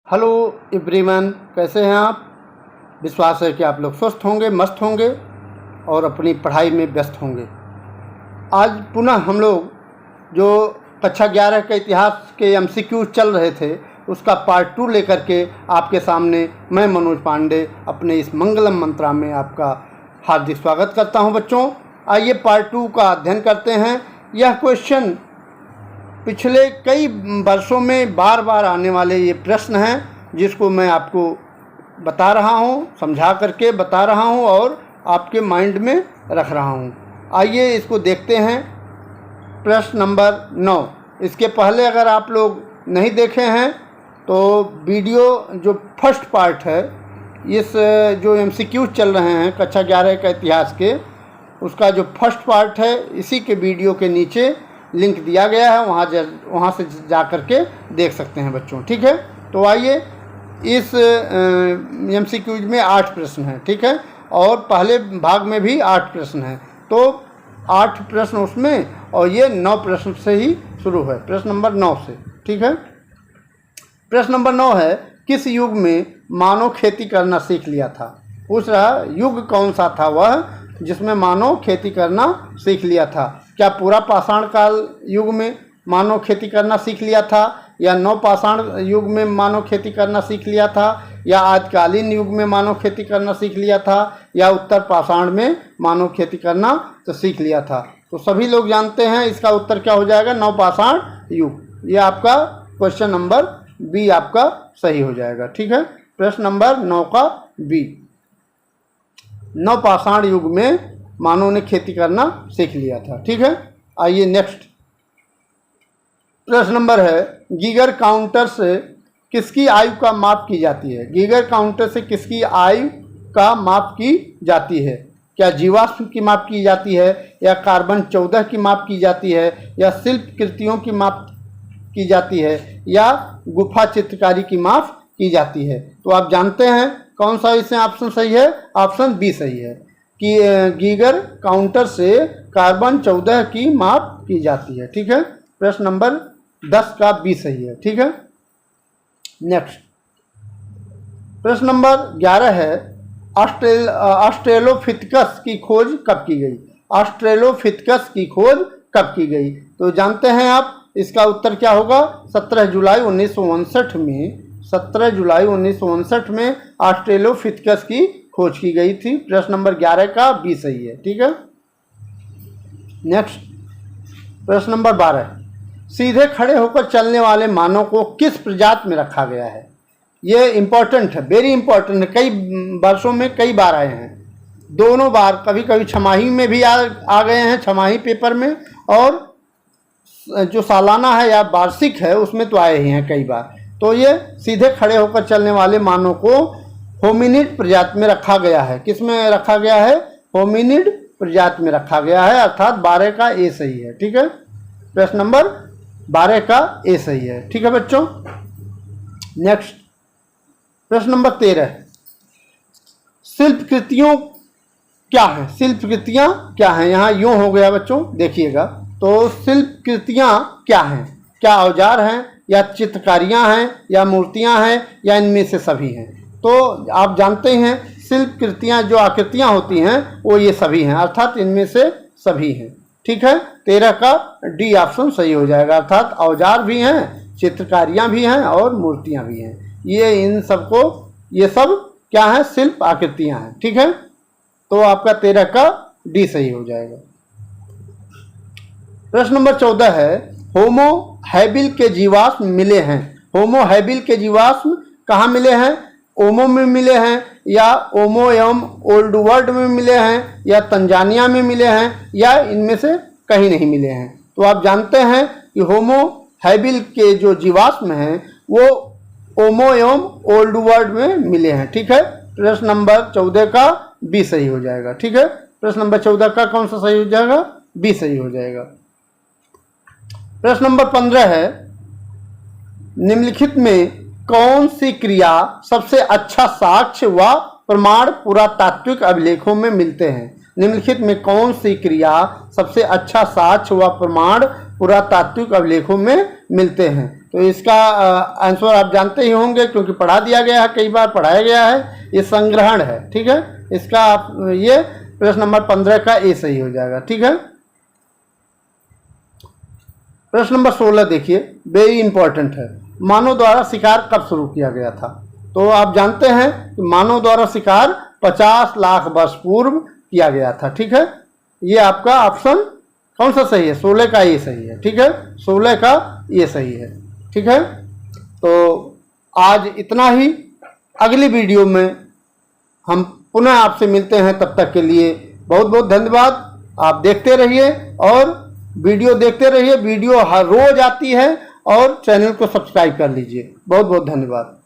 Hello everyone, कैसे हैं आप। विश्वास है कि आप लोग स्वस्थ होंगे, मस्त होंगे और अपनी पढ़ाई में व्यस्त होंगे। आज पुनः हम लोग जो कक्षा 11 के इतिहास के MCQ चल रहे थे उसका पार्ट 2 लेकर के आपके सामने मैं मनोज पांडे अपने इस मंगलम मंत्रा में आपका हार्दिक स्वागत करता हूं। बच्चों, आइए पार्ट 2 का अध्ययन करते हैं। यह क्वेश्चन पिछले कई वर्षों में बार बार आने वाले ये प्रश्न हैं जिसको मैं आपको बता रहा हूँ, समझा करके बता रहा हूँ और आपके माइंड में रख रहा हूँ। आइए इसको देखते हैं। प्रश्न नंबर 9। इसके पहले अगर आप लोग नहीं देखे हैं तो वीडियो जो फर्स्ट पार्ट है, इस जो MCQ चल रहे हैं कक्षा 11 का इतिहास के, उसका जो फर्स्ट पार्ट है इसी के वीडियो के नीचे लिंक दिया गया है, वहाँ से जा कर के देख सकते हैं बच्चों। ठीक है, तो आइए इस MCQ में 8 प्रश्न हैं। ठीक है, और पहले भाग में भी 8 प्रश्न हैं, तो 8 प्रश्न उसमें और ये 9 प्रश्न से ही शुरू है, प्रश्न नंबर 9 से। ठीक है, प्रश्न नंबर 9 है, किस युग में मानव खेती करना सीख लिया था। पूछ रहा युग कौन सा था वह जिसमें मानव खेती करना सीख लिया था। क्या पूरा पाषाण काल युग में मानव खेती करना सीख लिया था, या नवपाषाण युग में मानव खेती करना सीख लिया था, या आदिकालीन युग में मानव खेती करना सीख लिया था, या उत्तर पाषाण में मानव खेती करना तो सीख लिया था। तो सभी लोग जानते हैं इसका उत्तर क्या हो जाएगा, नवपाषाण युग। ये आपका क्वेश्चन नंबर बी आपका सही हो जाएगा। ठीक है, प्रश्न नंबर 9 का बी, नवपाषाण युग में मानव ने खेती करना सीख लिया था। ठीक है, आइए नेक्स्ट प्रश्न नंबर है, गीगर काउंटर से किसकी आयु का माप की जाती है। गीगर काउंटर से किसकी आयु का माप की जाती है। क्या जीवाश्म की माप की जाती है, या कार्बन 14 की माप की जाती है, या शिल्प कृतियों की माप की जाती है, या गुफा चित्रकारी की माप की जाती है। तो आप जानते हैं कौन सा इसमें ऑप्शन सही है, ऑप्शन बी सही है कि गीगर काउंटर से कार्बन 14 की माप की जाती है। ठीक है, प्रश्न नंबर 10 का बी सही है। ठीक है, नेक्स्ट प्रश्न नंबर 11 है, ऑस्ट्रेलोपिथेकस की खोज कब की गई। ऑस्ट्रेलोपिथेकस की खोज कब की गई, तो जानते हैं आप इसका उत्तर क्या होगा, 17 जुलाई 1959 में 17 जुलाई 1959 में ऑस्ट्रेलोपिथेकस की खोज की गई थी। प्रश्न नंबर 11 का बी सही है। ठीक है, नेक्स्ट प्रश्न नंबर 12, सीधे खड़े होकर चलने वाले मानव को किस प्रजाति में रखा गया है। ये इंपॉर्टेंट है, वेरी इंपॉर्टेंट है, कई वर्षों में कई बार आए हैं, दोनों बार, कभी कभी छमाही में भी आ गए हैं, छमाही पेपर में, और जो सालाना है या वार्षिक है उसमें तो आए ही हैं कई बार। तो ये सीधे खड़े होकर चलने वाले मानव को होमिनिड प्रजाति में रखा गया है। किस में रखा गया है, होमिनिड प्रजाति में रखा गया है, अर्थात 12 का ए सही है। ठीक है, प्रश्न नंबर 12 का ए सही है। ठीक है बच्चों, नेक्स्ट प्रश्न नंबर 13, शिल्प कृतियों क्या है। शिल्प कृतियां क्या हैं, यहाँ यूं हो गया बच्चों, देखिएगा। तो शिल्प कृतियां क्या हैं, क्या औजार हैं, या चित्रकारियां हैं, या मूर्तियां हैं, या इनमें से सभी हैं। तो आप जानते हैं शिल्प कृतियां जो आकृतियां होती हैं वो ये सभी हैं, अर्थात इनमें से सभी हैं। ठीक है, 13 का डी ऑप्शन सही हो जाएगा, अर्थात औजार भी हैं, चित्रकारियां भी हैं और मूर्तियां भी हैं। ये इन सबको, ये सब क्या है, शिल्प आकृतियां हैं। ठीक है, तो आपका 13 का डी सही हो जाएगा। प्रश्न नंबर 14 है, होमो हैबिल के जीवाश्म मिले हैं। होमो हैबिल के जीवाश्म कहाँ मिले हैं, ओमो में मिले हैं, या ओमो एवं ओल्ड वर्ल्ड में मिले हैं, या तंजानिया में मिले हैं, या इनमें से कहीं नहीं मिले हैं। तो आप जानते हैं कि होमो हैबिल के जो जीवाश्म हैं वो ओमो एवं ओल्ड वर्ल्ड में मिले हैं। ठीक है, प्रश्न नंबर 14 का बी सही हो जाएगा। ठीक है, प्रश्न नंबर 14 का कौन सा सही हो जाएगा, बी सही हो जाएगा। प्रश्न नंबर 15 है, निम्नलिखित में कौन सी क्रिया सबसे अच्छा साक्ष्य व प्रमाण पुरातात्विक अभिलेखों में मिलते हैं। निम्नलिखित में कौन सी क्रिया सबसे अच्छा साक्ष्य व प्रमाण पुरातात्विक अभिलेखों में मिलते हैं। तो इसका आंसर आप जानते ही होंगे, क्योंकि पढ़ा दिया गया है, कई बार पढ़ाया गया है। ये संग्रहण है, ठीक है। इसका आप ये प्रश्न नंबर 15 का ए सही हो जाएगा, ठीक है। प्रश्न नंबर 16 देखिए, वेरी इंपॉर्टेंट है। मानव द्वारा शिकार कब शुरू किया गया था? तो आप जानते हैं कि मानव द्वारा शिकार 50 लाख वर्ष पूर्व किया गया था, ठीक है। ये आपका ऑप्शन कौन सा सही है? 16 का ये सही है, ठीक है। 16 का ये सही है, ठीक है। तो आज इतना ही। अगली वीडियो में हम पुनः आपसे मिलते हैं, तब तक के लिए बहुत बहुत धन्यवाद। आप देखते रहिए और वीडियो देखते रहिए। वीडियो हर रोज आती है और चैनल को सब्सक्राइब कर लीजिए। बहुत बहुत धन्यवाद।